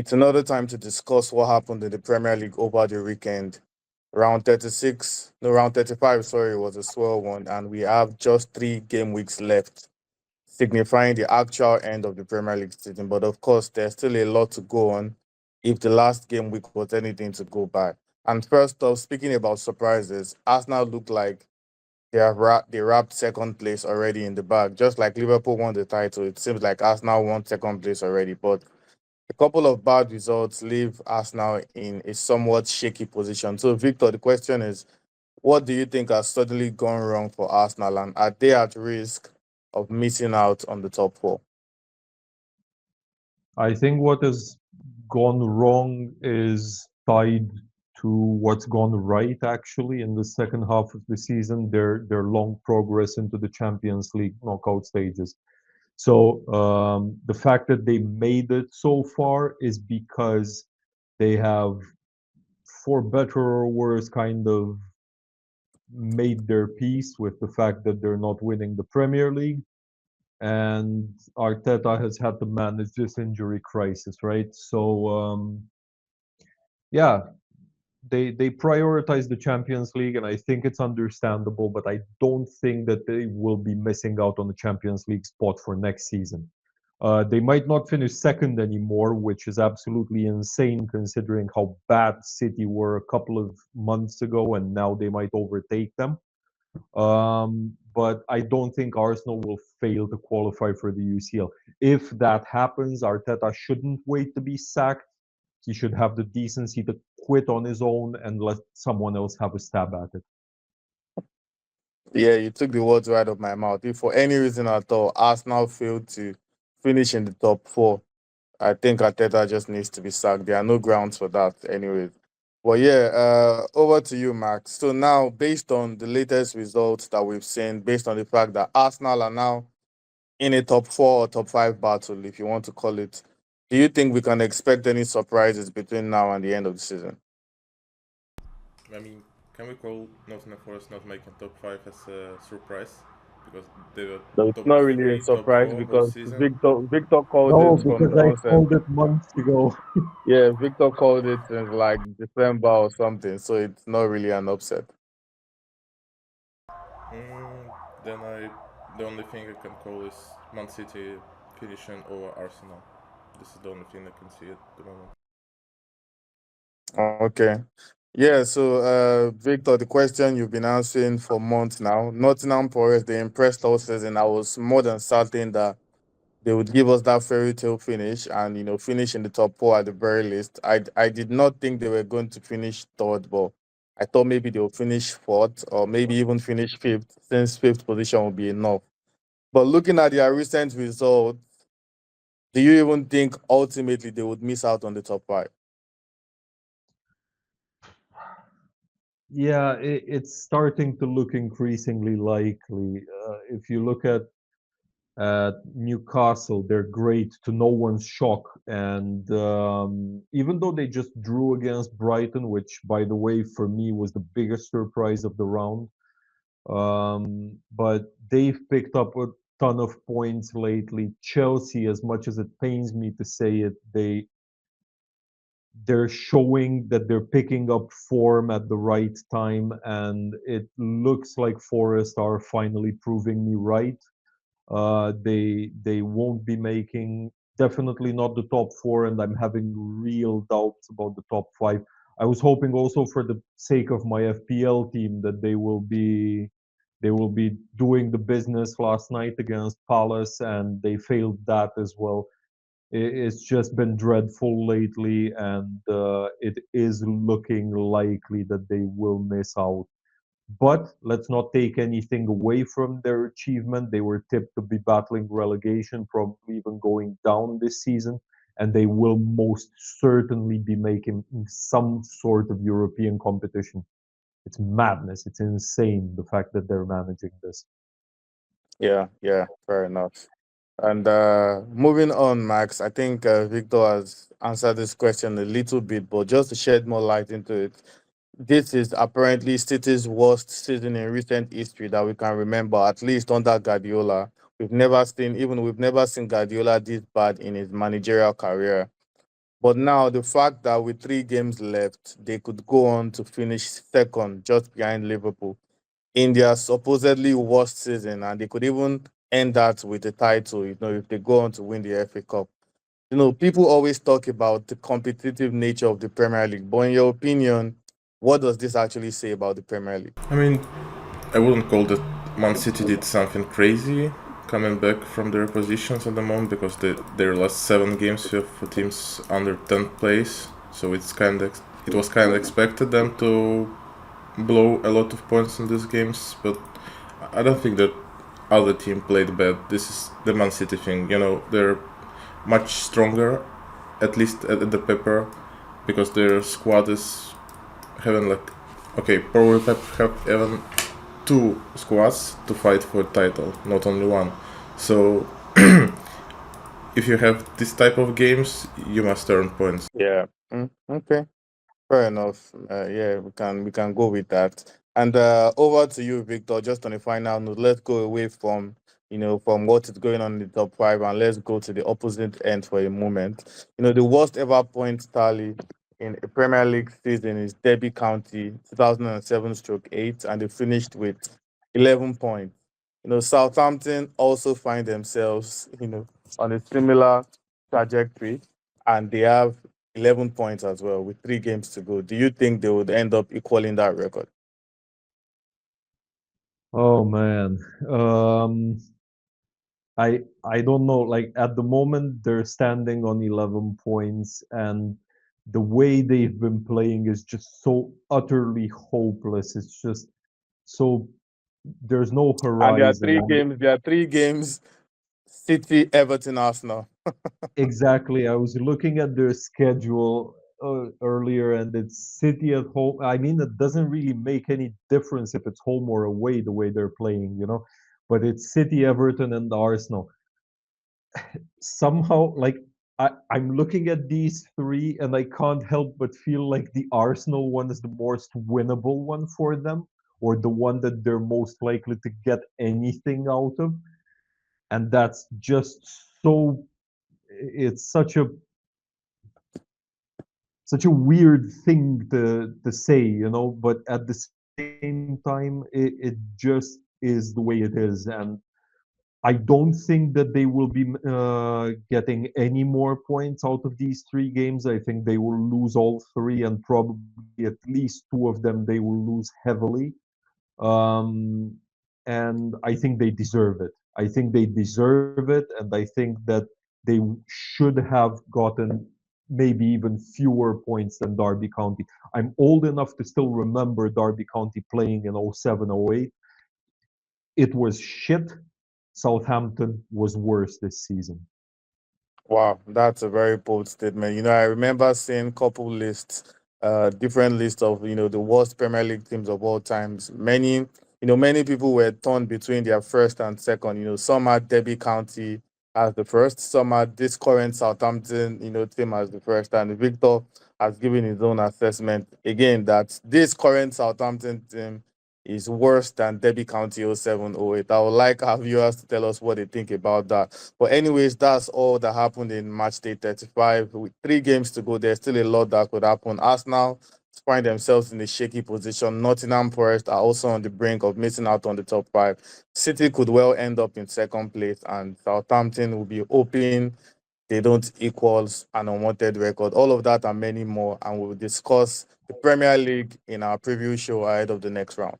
It's another time to discuss what happened in the Premier League over the weekend. Round 36, no, round 35, sorry, was a swell one, and we have just 3 game weeks left, signifying the actual end of the Premier League season. But of course, there's still a lot to go on if the last game week was anything to go by. And first off, speaking about surprises, Arsenal look like they wrapped second place already in the bag. Just like Liverpool won the title, it seems like Arsenal won second place already. But a couple of bad results leave Arsenal in a somewhat shaky position. So, Victor, the question is, what do you think has suddenly gone wrong for Arsenal, and are they at risk of missing out on the top four? I think what has gone wrong is tied to what's gone right actually in the second half of the season, their long progress into the Champions League knockout stages. So the fact that they made it so far is because they have, for better or worse, kind of made their peace with the fact that they're not winning the Premier League. And Arteta has had to manage this injury crisis, right? So yeah, they prioritize the Champions League, and I think it's understandable. But I don't think that they will be missing out on the Champions League spot for next season. They might not finish second anymore, which is absolutely insane considering how bad City were a couple of months ago, and now they might overtake them. But I don't think Arsenal will fail to qualify for the UCL. If that happens, Arteta shouldn't wait to be sacked. He should have the decency to quit on his own and let someone else have a stab at it. Yeah, you took the words right out of my mouth. If for any reason at all Arsenal failed to finish in the top four, I think Arteta just needs to be sacked. There are no grounds for that, anyways. Well, yeah, over to you, Max. So now, based on the latest results that we've seen, based on the fact that Arsenal are now in a top four or top five battle, if you want to call it, do you think we can expect any surprises between now and the end of the season? I mean, can we call Nottingham Forest not making top five as a surprise? Because they were So it's top not really a three, top surprise four whole because season. Victor called No, it from because the I onset. called it months ago. Yeah, Victor called it in like December or something, so it's not really an upset. Then the only thing I can call is Man City finishing over Arsenal. This is the only thing I can see at the moment. Okay. Yeah, so Victor, the question you've been answering for months now. Nottingham Forest, they impressed us and I was more than certain that they would give us that fairy tale finish and finish in the top four at the very least. I did not think they were going to finish third, but I thought maybe they'll finish fourth or maybe even finish fifth, since fifth position would be enough. But looking at their recent results, do you even think ultimately they would miss out on the top five? Yeah, it's starting to look increasingly likely. If you look at Newcastle, they're great to no one's shock. And even though they just drew against Brighton, which, by the way, for me was the biggest surprise of the round, but they've picked up a ton of points lately. Chelsea, as much as it pains me to say it, they're showing that they're picking up form at the right time, and it looks like Forest are finally proving me right. They won't be making, definitely not the top four, and I'm having real doubts about the top five. I was hoping also for the sake of my FPL team that they will be doing the business last night against Palace, and they failed that as well. It's just been dreadful lately, and it is looking likely that they will miss out. But let's not take anything away from their achievement. They were tipped to be battling relegation, probably even going down this season, and they will most certainly be making some sort of European competition. It's madness. It's insane the fact that they're managing this. Yeah, yeah, fair enough. And moving on, Max, I think Victor has answered this question a little bit, but just to shed more light into it, this is apparently City's worst season in recent history that we can remember, at least under Guardiola. We've never seen Guardiola this bad in his managerial career. But now the fact that with 3 games left, they could go on to finish second, just behind Liverpool in their supposedly worst season, and they could even end that with a title. If they go on to win the FA Cup. People always talk about the competitive nature of the Premier League, but in your opinion, what does this actually say about the Premier League? I mean, I wouldn't call that Man City did something crazy coming back from their positions at the moment because their last 7 games have for teams under 10th place, so it was kind of expected them to blow a lot of points in these games, but I don't think that other team played bad. This is the Man City thing, they're much stronger, at least at the paper, because their squad is having like, okay, probably have even 2 squads to fight for a title, not only one. So if you have this type of games, you must earn points. Yeah. Okay. Fair enough. Yeah, we can go with that. And over to you, Victor. Just on the final note, let's go away from what is going on in the top five, and let's go to the opposite end for a moment. The worst ever point tally in a Premier League season is Derby County, 2007/8, and they finished with 11 points. Southampton also find themselves, on a similar trajectory, and they have 11 points as well with 3 games to go. Do you think they would end up equaling that record? Oh man. I don't know. Like at the moment, they're standing on 11 points, and the way they've been playing is just so utterly hopeless. It's just so there's no And there are horizon. three games. There are 3 games: City, Everton, Arsenal. Exactly. I was looking at their schedule earlier, and it's City at home. I mean, it doesn't really make any difference if it's home or away the way they're playing. But it's City, Everton, and Arsenal. Somehow, like I'm looking at these three, and I can't help but feel like the Arsenal one is the most winnable one for them, or the one that they're most likely to get anything out of. And that's just so it's such a weird thing to say, but at the same time, it just is the way it is. And I don't think that they will be getting any more points out of these 3 games. I think they will lose all three, and probably at least 2 of them they will lose heavily. Um, and I think they deserve it. I think they deserve it, and I think that they should have gotten maybe even fewer points than Derby County. I'm old enough to still remember Derby County playing in 07/08. It was shit. Southampton was worse this season. Wow, that's a very bold statement. I remember seeing couple lists, different lists of the worst Premier League teams of all times. Many people were torn between their first and second. Some had Derby County as the first, some had this current Southampton, team as the first, and Victor has given his own assessment again that this current Southampton team is worse than Derby County 07/08. I would like our viewers to tell us what they think about that. But anyways, that's all that happened in match day 35. With 3 games to go, there's still a lot that could happen. Arsenal find themselves in a shaky position. Nottingham Forest are also on the brink of missing out on the top five. City could well end up in second place, and Southampton will be hoping they don't equal an unwanted record. All of that and many more, and we'll discuss the Premier League in our preview show ahead of the next round.